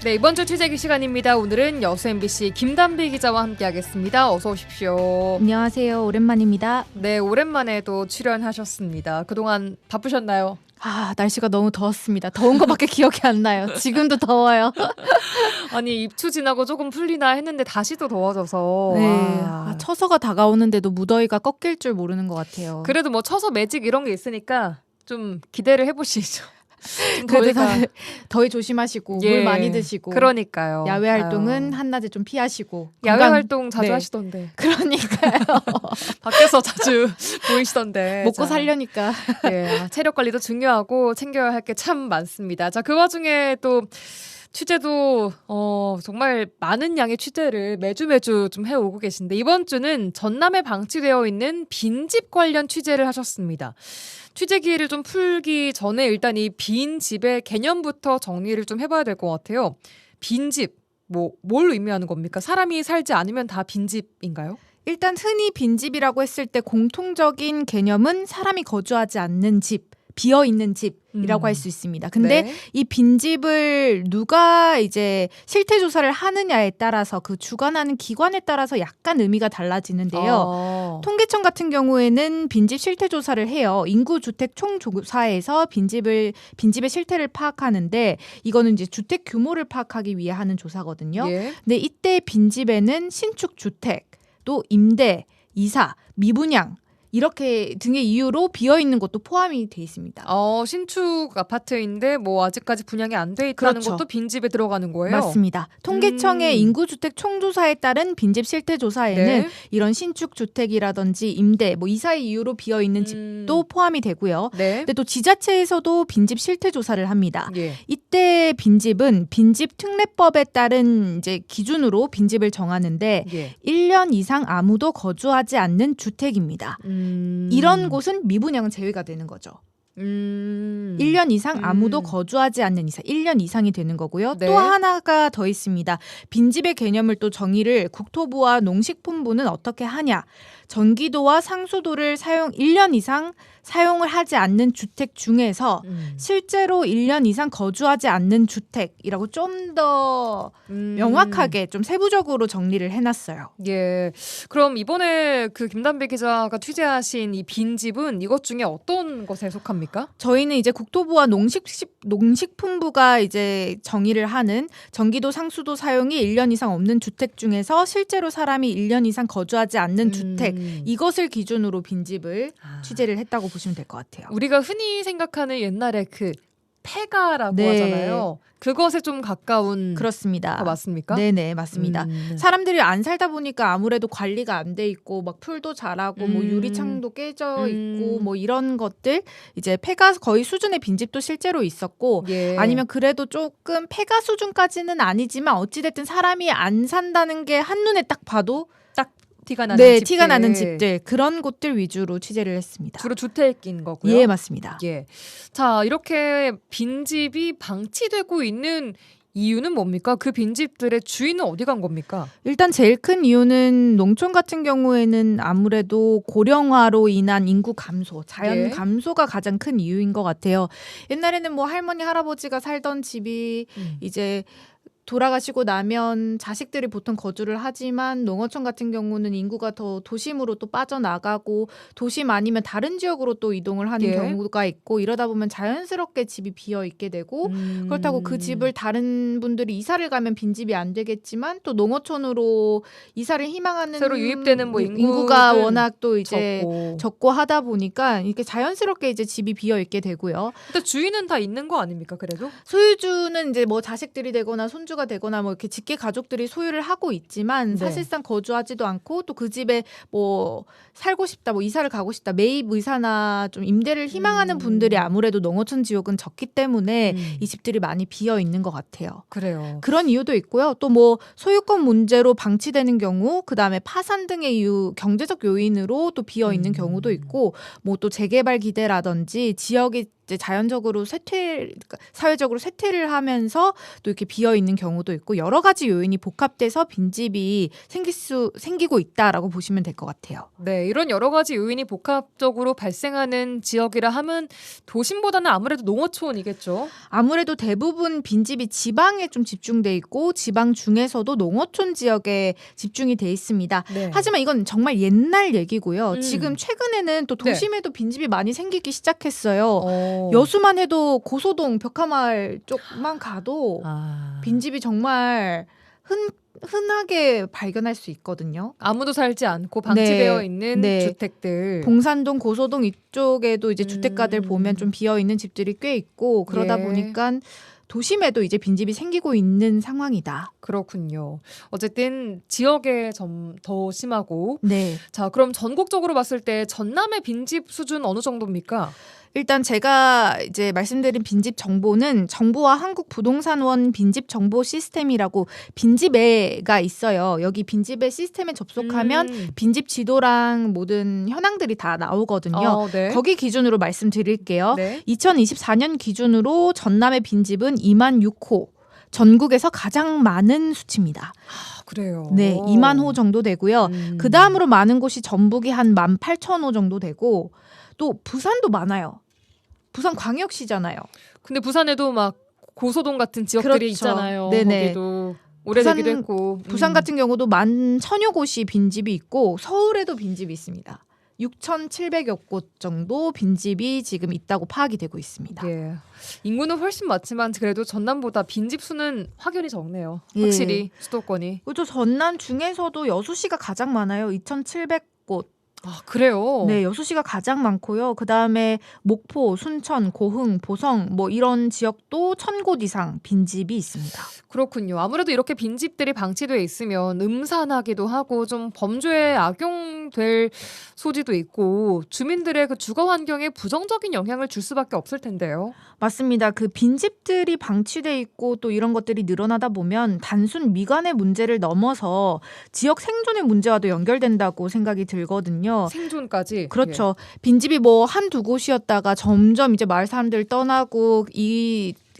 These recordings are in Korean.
네, 이번 주 취재기 시간입니다. 오늘은 여수 MBC 김단비 기자와 함께하겠습니다. 어서 오십시오. 안녕하세요. 오랜만입니다. 네, 오랜만에 또 출연하셨습니다. 그동안 바쁘셨나요? 날씨가 너무 더웠습니다. 더운 것밖에 기억이 안 나요. 지금도 더워요. 아니, 입추 지나고 조금 풀리나 했는데 다시 또 더워져서. 네, 처서가 다가오는데도 무더위가 꺾일 줄 모르는 것 같아요. 그래도 뭐 처서 매직 이런 게 있으니까 좀 기대를 해보시죠. 그래도 다들 더위 조심하시고 물 많이 드시고. 그러니까요. 야외 활동은 한낮에 좀 피하시고. 야외 활동 자주 네. 하시던데. 그러니까요. 밖에서 자주 보이시던데. 먹고 살려니까. 네, 체력 관리도 중요하고 챙겨야 할 게 참 많습니다. 자, 그 와중에 또 취재도 정말 많은 양의 취재를 매주 좀 해오고 계신데 이번 주는 전남에 방치되어 있는 빈집 관련 취재를 하셨습니다. 취재 기회를 좀 풀기 전에 일단 이 빈집의 개념부터 정리를 좀 해봐야 될 것 같아요. 빈집, 뭘 의미하는 겁니까? 사람이 살지 않으면 다 빈집인가요? 일단 흔히 빈집이라고 했을 때 공통적인 개념은 사람이 거주하지 않는 집, 비어있는 집이라고 할 수 있습니다. 근데 네. 이 빈집을 누가 이제 실태 조사를 하느냐에 따라서 그 주관하는 기관에 따라서 약간 의미가 달라지는데요. 통계청 같은 경우에는 빈집 실태 조사를 해요. 인구주택 총조사에서 빈집의 실태를 파악하는데 이거는 이제 주택 규모를 파악하기 위해 하는 조사거든요. 예. 근데 이때 빈집에는 신축 주택, 또 임대, 이사, 미분양 이렇게 등의 이유로 비어있는 것도 포함이 돼 있습니다. 신축 아파트인데 아직까지 분양이 안 돼 있다는 그렇죠. 것도 빈집에 들어가는 거예요? 맞습니다. 통계청의 인구주택 총조사에 따른 빈집 실태조사에는 네. 이런 신축 주택이라든지 임대, 이사의 이유로 비어있는 집도 포함이 되고요. 네. 근데 또 지자체에서도 빈집 실태조사를 합니다. 예. 이때 빈집은 빈집 특례법에 따른 이제 기준으로 빈집을 정하는데 예. 1년 이상 아무도 거주하지 않는 주택입니다. 이런 곳은 미분양 제외가 되는 거죠. 1년 이상 아무도 거주하지 않는 이상, 1년 이상이 되는 거고요. 네. 또 하나가 더 있습니다. 빈집의 개념을 또 정의를 국토부와 농식품부는 어떻게 하냐. 전기도와 상수도를 1년 이상 사용을 하지 않는 주택 중에서 실제로 1년 이상 거주하지 않는 주택이라고 좀 더 명확하게 좀 세부적으로 정리를 해놨어요. 예. 그럼 이번에 그 김단비 기자가 취재하신 이 빈집은 이것 중에 어떤 것에 속합니까? 저희는 이제 국토부와 농식품부가 이제 정의를 하는 전기도 상수도 사용이 1년 이상 없는 주택 중에서 실제로 사람이 1년 이상 거주하지 않는 주택 이것을 기준으로 빈집을 취재를 했다고 보시면 될 것 같아요. 우리가 흔히 생각하는 옛날에 그 폐가라고 네. 하잖아요. 그것에 좀 가까운 그렇습니다. 거 맞습니까? 네네, 맞습니다. 사람들이 안 살다 보니까 아무래도 관리가 안 돼 있고 막 풀도 자라고 유리창도 깨져 있고 이런 것들 이제 폐가 거의 수준의 빈집도 실제로 있었고 예. 아니면 그래도 조금 폐가 수준까지는 아니지만 어찌됐든 사람이 안 산다는 게 한눈에 딱 봐도 티가 나는 네, 집들. 티가 나는 집들 그런 곳들 위주로 취재를 했습니다. 주로 주택인 거고요. 예, 맞습니다. 예. 자, 이렇게 빈집이 방치되고 있는 이유는 뭡니까? 그 빈집들의 주인은 어디 간 겁니까? 일단 제일 큰 이유는 농촌 같은 경우에는 아무래도 고령화로 인한 인구 감소, 자연 예. 감소가 가장 큰 이유인 것 같아요. 옛날에는 할머니, 할아버지가 살던 집이 이제 돌아가시고 나면 자식들이 보통 거주를 하지만 농어촌 같은 경우는 인구가 더 도심으로 또 빠져나가고 도심 아니면 다른 지역으로 또 이동을 하는 예. 경우가 있고 이러다 보면 자연스럽게 집이 비어 있게 되고 그렇다고 그 집을 다른 분들이 이사를 가면 빈집이 안 되겠지만 또 농어촌으로 이사를 희망하는 새로 유입되는 인구가 워낙 또 이제 적고. 적고 하다 보니까 이렇게 자연스럽게 이제 집이 비어 있게 되고요. 근데 주인은 다 있는 거 아닙니까? 그래도? 소유주는 이제 자식들이 되거나 손주가 되거나 이렇게 직계 가족들이 소유를 하고 있지만 네. 사실상 거주하지도 않고 또 그 집에 살고 싶다, 이사를 가고 싶다, 매입 의사나 좀 임대를 희망하는 분들이 아무래도 농어촌 지역은 적기 때문에 이 집들이 많이 비어 있는 것 같아요. 그래요. 그런 이유도 있고요. 또 소유권 문제로 방치되는 경우, 그 다음에 파산 등의 이유, 경제적 요인으로 또 비어 있는 경우도 있고, 또 재개발 기대라든지 지역이 이제 자연적으로 사회적으로 쇠퇴를 하면서 또 이렇게 비어 있는 경우도 있고 여러 가지 요인이 복합돼서 빈집이 생기고 있다라고 보시면 될 것 같아요. 네, 이런 여러 가지 요인이 복합적으로 발생하는 지역이라 하면 도심보다는 아무래도 농어촌이겠죠. 아무래도 대부분 빈집이 지방에 좀 집중돼 있고 지방 중에서도 농어촌 지역에 집중이 돼 있습니다. 네. 하지만 이건 정말 옛날 얘기고요. 음. 지금 최근에는 또 도심에도 빈집이 많이 생기기 시작했어요. 어. 여수만 해도 고소동 벽화마을 쪽만 가도 아. 빈집이 정말 흔하게 발견할 수 있거든요. 아무도 살지 않고 방치되어 있는 네. 주택들. 봉산동, 고소동 이쪽에도 이제 주택가들 보면 좀 비어 있는 집들이 꽤 있고 그러다 예. 보니까 도심에도 이제 빈집이 생기고 있는 상황이다. 그렇군요. 어쨌든 지역에 좀 더 심하고. 네. 자, 그럼 전국적으로 봤을 때 전남의 빈집 수준 어느 정도입니까? 일단 제가 이제 말씀드린 빈집 정보는 정부와 한국부동산원 빈집 정보 시스템이라고 빈집애가 있어요. 여기 빈집애 시스템에 접속하면 빈집 지도랑 모든 현황들이 다 나오거든요. 네. 거기 기준으로 말씀드릴게요. 네. 2024년 기준으로 전남의 빈집은 2만 6호. 전국에서 가장 많은 수치입니다. 아, 그래요. 네, 2만 호 정도 되고요. 그 다음으로 많은 곳이 전북이 한 18,000호 정도 되고 또 부산도 많아요. 부산 광역시잖아요. 근데 부산에도 막 고소동 같은 지역들이 그렇죠. 있잖아요. 네네. 거기도 오래되기도 부산- 했고. 부산 같은 경우도 11,000여 곳이 빈집이 있고 서울에도 빈집이 있습니다. 6,700여 곳 정도 빈집이 지금 있다고 파악이 되고 있습니다. 예. 인구는 훨씬 많지만 그래도 전남보다 빈집 수는 확연히 적네요. 예. 확실히 수도권이. 그렇죠. 전남 중에서도 여수시가 가장 많아요. 2,700곳. 아, 그래요? 네, 여수시가 가장 많고요. 그다음에 목포, 순천, 고흥, 보성 뭐 이런 지역도 1,000곳 이상 빈집이 있습니다. 그렇군요. 아무래도 이렇게 빈집들이 방치되어 있으면 음산하기도 하고 좀 범죄에 악용될 소지도 있고 주민들의 그 주거 환경에 부정적인 영향을 줄 수밖에 없을 텐데요. 맞습니다. 그 빈집들이 방치돼 있고 또 이런 것들이 늘어나다 보면 단순 미관의 문제를 넘어서 지역 생존의 문제와도 연결된다고 생각이 들거든요. 생존까지. 그렇죠. 빈집이 뭐 한두 곳이었다가 점점 이제 마을 사람들 떠나고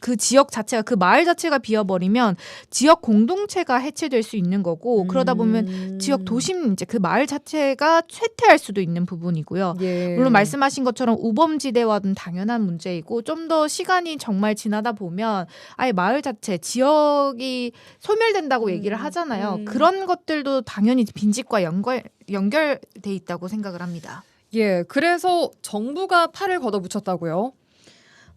그 지역 자체가 그 마을 자체가 비어버리면 지역 공동체가 해체될 수 있는 거고 그러다 보면 지역 도심 이제 그 마을 자체가 쇠퇴할 수도 있는 부분이고요. 예. 물론 말씀하신 것처럼 우범지대와는 당연한 문제이고 좀 더 시간이 정말 지나다 보면 아예 마을 자체 지역이 소멸된다고 얘기를 하잖아요. 그런 것들도 당연히 빈집과 연결돼 있다고 생각을 합니다. 예. 그래서 정부가 팔을 걷어붙였다고요?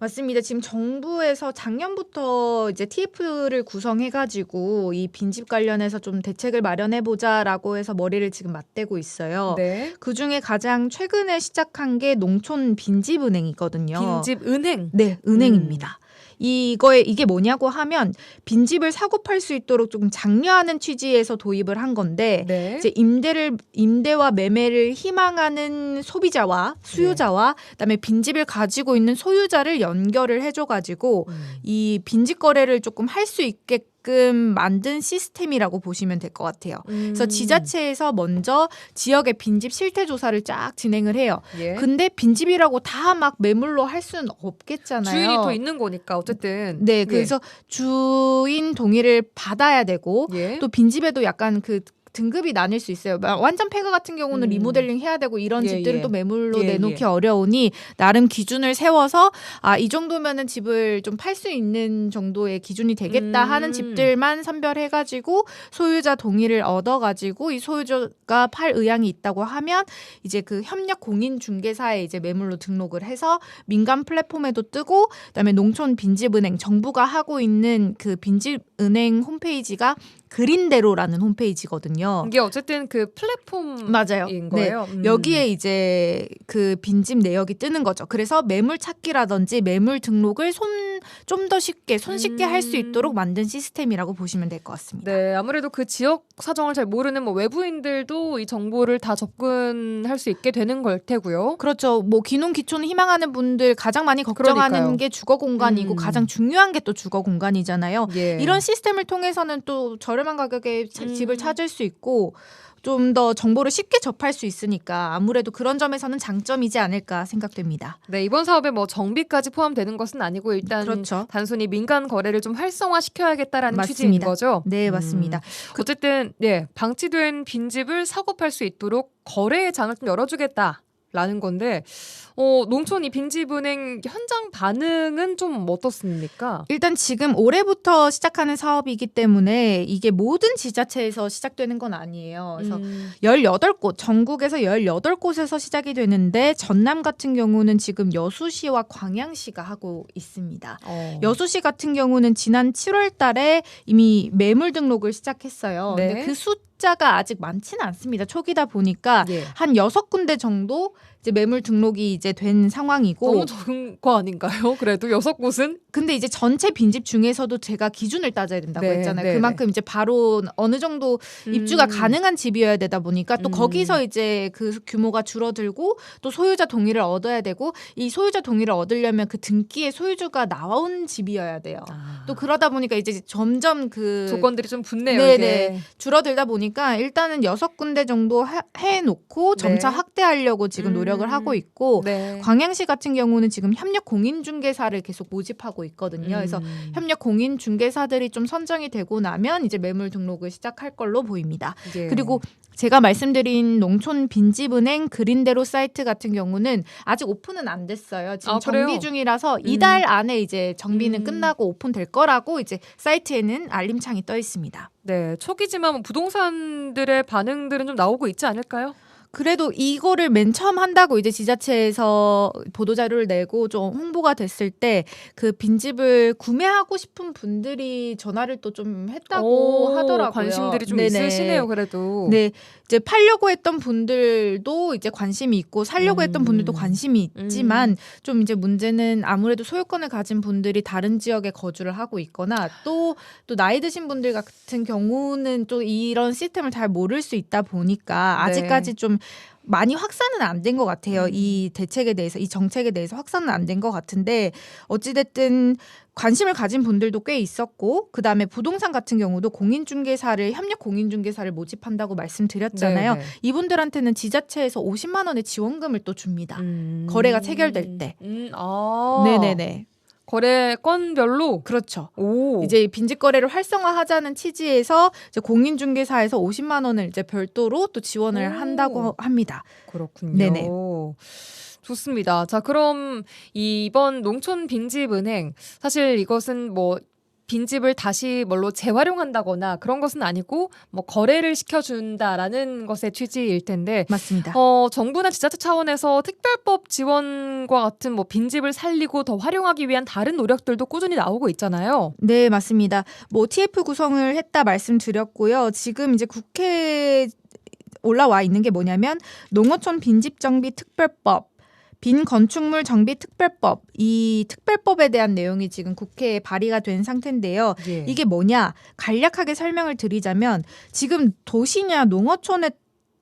맞습니다. 지금 정부에서 작년부터 이제 TF를 구성해가지고 이 빈집 관련해서 좀 대책을 마련해보자라고 해서 머리를 지금 맞대고 있어요. 네. 그 중에 가장 최근에 시작한 게 농촌 빈집은행이거든요. 빈집은행. 네, 은행입니다. 이게 뭐냐고 하면 빈집을 사고 팔 수 있도록 조금 장려하는 취지에서 도입을 한 건데 네. 이제 임대와 매매를 희망하는 소비자와 수요자와 그다음에 빈집을 가지고 있는 소유자를 연결을 해줘가지고 이 빈집 거래를 조금 할 수 있게끔 만든 시스템이라고 보시면 될 것 같아요. 그래서 지자체에서 먼저 지역의 빈집 실태 조사를 쫙 진행을 해요. 예. 근데 빈집이라고 다 막 매물로 할 수는 없겠잖아요. 주인이 또 있는 거니까 어쨌든. 네, 그래서 주인 동의를 받아야 되고 예. 또 빈집에도 약간 그 등급이 나뉠 수 있어요. 완전 폐가 같은 경우는 리모델링 해야 되고 이런 예, 집들은 예. 또 매물로 예, 내놓기 예. 어려우니 나름 기준을 세워서 이 정도면은 집을 좀 팔 수 있는 정도의 기준이 되겠다 하는 집들만 선별해가지고 소유자 동의를 얻어가지고 이 소유자가 팔 의향이 있다고 하면 이제 그 협력 공인 중개사에 이제 매물로 등록을 해서 민간 플랫폼에도 뜨고 그다음에 농촌 빈집은행 정부가 하고 있는 그 빈집은행 홈페이지가 그린대로라는 홈페이지거든요. 이게 어쨌든 그 플랫폼인 맞아요. 거예요. 네. 여기에 이제 그 빈집 내역이 뜨는 거죠. 그래서 매물 찾기라든지 매물 등록을 좀 더 쉽게 손쉽게 할 수 있도록 만든 시스템이라고 보시면 될 것 같습니다. 네, 아무래도 그 지역 사정을 잘 모르는 뭐 외부인들도 이 정보를 다 접근할 수 있게 되는 걸 테고요. 그렇죠. 뭐 귀농 귀촌 희망하는 분들 가장 많이 걱정하는 그러니까요. 게 주거 공간이고 가장 중요한 게 또 주거 공간이잖아요. 예. 이런 시스템을 통해서는 또 저렴한 가격에 집을 찾을 수 있고 좀 더 정보를 쉽게 접할 수 있으니까 아무래도 그런 점에서는 장점이지 않을까 생각됩니다. 네, 이번 사업에 뭐 정비까지 포함되는 것은 아니고 일단 그렇죠. 단순히 민간 거래를 좀 활성화시켜야겠다라는 맞습니다. 취지인 거죠. 네, 맞습니다. 어쨌든 방치된 빈집을 사고팔 수 있도록 거래의 장을 좀 열어주겠다라는 건데 농촌 이 빈집은행 현장 반응은 좀 어떻습니까? 일단 지금 올해부터 시작하는 사업이기 때문에 이게 모든 지자체에서 시작되는 건 아니에요. 그래서 18곳, 전국에서 18곳에서 시작이 되는데 전남 같은 경우는 지금 여수시와 광양시가 하고 있습니다. 여수시 같은 경우는 지난 7월 달에 이미 매물 등록을 시작했어요. 네. 근데 그 숫자가 아직 많지는 않습니다. 초기다 보니까 예. 한 6군데 정도 이제 매물 등록이 이제 된 상황이고 너무 적은 거 아닌가요? 그래도 6곳은? 근데 이제 전체 빈집 중에서도 제가 기준을 따져야 된다고 네, 했잖아요. 네, 그만큼 이제 바로 어느 정도 입주가 가능한 집이어야 되다 보니까 또 거기서 이제 그 규모가 줄어들고 또 소유자 동의를 얻어야 되고 이 소유자 동의를 얻으려면 그 등기에 소유주가 나온 집이어야 돼요. 또 그러다 보니까 이제 점점 그 조건들이 좀 붙네요. 네네. 이게. 줄어들다 보니까 일단은 6군데 정도 해놓고 점차 네. 확대하려고 지금 노력을 하고 있고 네. 광양시 같은 경우는 지금 협력 공인중개사를 계속 모집하고 있거든요. 그래서 협력 공인중개사들이 좀 선정이 되고 나면 이제 매물 등록을 시작할 걸로 보입니다. 예. 그리고 제가 말씀드린 농촌 빈집은행 그린대로 사이트 같은 경우는 아직 오픈은 안 됐어요. 지금 아, 그래요? 정비 중이라서 이달 안에 이제 정비는 끝나고 오픈될 거라고 이제 사이트에는 알림창이 떠 있습니다. 네, 초기지만 뭐 부동산들의 반응들은 좀 나오고 있지 않을까요? 그래도 이거를 맨 처음 한다고 이제 지자체에서 보도자료를 내고 좀 홍보가 됐을 때 그 빈집을 구매하고 싶은 분들이 전화를 또 좀 했다고 하더라고요. 관심들이 좀 네네. 있으시네요, 그래도. 네, 이제 팔려고 했던 분들도 이제 관심이 있고 살려고 했던 분들도 관심이 있지만 좀 이제 문제는 아무래도 소유권을 가진 분들이 다른 지역에 거주를 하고 있거나 또 나이 드신 분들 같은 경우는 또 이런 시스템을 잘 모를 수 있다 보니까 아직까지 좀 많이 확산은 안 된 것 같아요. 이 대책에 대해서, 이 정책에 대해서 확산은 안 된 것 같은데 어찌됐든 관심을 가진 분들도 꽤 있었고 그다음에 부동산 같은 경우도 협력 공인중개사를 모집한다고 말씀드렸잖아요. 네네. 이분들한테는 지자체에서 50만 원의 지원금을 또 줍니다. 거래가 체결될 때. 네네네. 거래건별로? 그렇죠. 오. 이제 빈집 거래를 활성화하자는 취지에서 이제 공인중개사에서 50만 원을 이제 별도로 또 지원을 한다고 합니다. 그렇군요. 네네. 좋습니다. 자, 그럼 이번 농촌 빈집은행 사실 이것은 뭐 빈집을 다시 뭘로 재활용한다거나 그런 것은 아니고 뭐 거래를 시켜준다라는 것의 취지일 텐데 맞습니다. 정부나 지자체 차원에서 특별법 지원과 같은 뭐 빈집을 살리고 더 활용하기 위한 다른 노력들도 꾸준히 나오고 있잖아요. 네, 맞습니다. 뭐 TF 구성을 했다 말씀드렸고요. 지금 이제 국회에 올라와 있는 게 뭐냐면 농어촌 빈집 정비 특별법, 빈 건축물 정비 특별법, 이 특별법에 대한 내용이 지금 국회에 발의가 된 상태인데요. 예. 이게 뭐냐? 간략하게 설명을 드리자면 지금 도시냐 농어촌에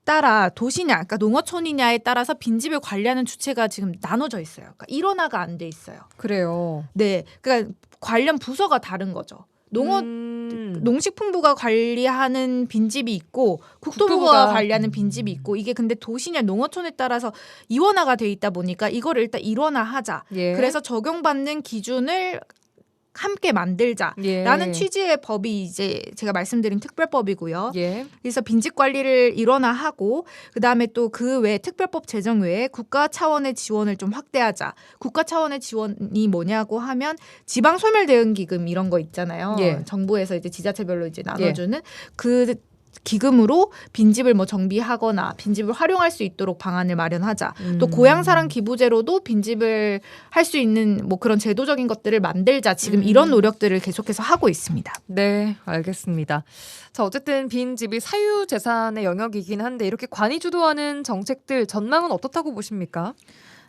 따라 그러니까 농어촌이냐에 따라서 빈집을 관리하는 주체가 지금 나눠져 있어요. 그러니까 일원화가 안 돼 있어요. 그래요. 네, 그러니까 관련 부서가 다른 거죠. 농식품부가 관리하는 빈집이 있고 국토부가 관리하는 빈집이 있고 이게 근데 도시냐 농어촌에 따라서 이원화가 돼 있다 보니까 이거를 일단 일원화하자. 예. 그래서 적용받는 기준을 함께 만들자라는 취지의 법이 이제 제가 말씀드린 특별법이고요. 예. 그래서 빈집 관리를 일원화하고 그다음에 또 그 외에 특별법 제정 외에 국가 차원의 지원을 좀 확대하자. 국가 차원의 지원이 뭐냐고 하면 지방 소멸 대응 기금 이런 거 있잖아요. 예. 정부에서 이제 지자체별로 이제 나눠주는 그 기금으로 빈집을 뭐 정비하거나 빈집을 활용할 수 있도록 방안을 마련하자. 또 고향사랑 기부제로도 빈집을 할 수 있는 뭐 그런 제도적인 것들을 만들자. 지금 이런 노력들을 계속해서 하고 있습니다. 네, 알겠습니다. 자, 어쨌든 빈집이 사유재산의 영역이긴 한데 이렇게 관이 주도하는 정책들 전망은 어떻다고 보십니까?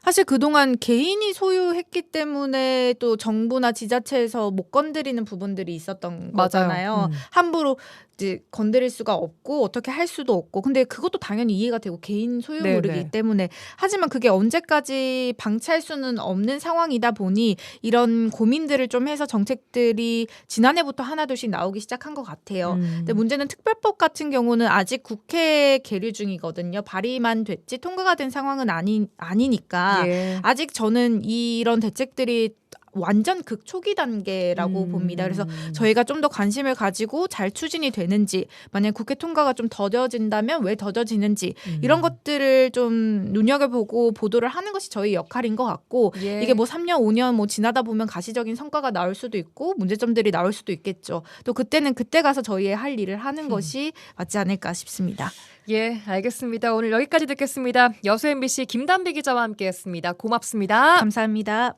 사실 그동안 개인이 소유했기 때문에 또 정부나 지자체에서 못 건드리는 부분들이 있었던 거잖아요. 함부로 이제 건드릴 수가 없고 어떻게 할 수도 없고 근데 그것도 당연히 이해가 되고 개인 소유물이기 네네. 때문에 하지만 그게 언제까지 방치할 수는 없는 상황이다 보니 이런 고민들을 좀 해서 정책들이 지난해부터 하나둘씩 나오기 시작한 것 같아요. 근데 문제는 특별법 같은 경우는 아직 국회 계류 중이거든요. 발의만 됐지 통과가 된 상황은 아니니까 예. 아직 저는 이런 대책들이 완전 극초기 단계라고 봅니다. 그래서 저희가 좀 더 관심을 가지고 잘 추진이 되는지 만약 국회 통과가 좀 더뎌진다면 왜 더뎌지는지 이런 것들을 좀 눈여겨보고 보도를 하는 것이 저희 역할인 것 같고 예. 이게 뭐 3년 5년 뭐 지나다 보면 가시적인 성과가 나올 수도 있고 문제점들이 나올 수도 있겠죠. 또 그때는 그때 가서 저희의 할 일을 하는 것이 맞지 않을까 싶습니다. 예, 알겠습니다. 오늘 여기까지 듣겠습니다. 여수 MBC 김단비 기자와 함께했습니다. 고맙습니다. 감사합니다.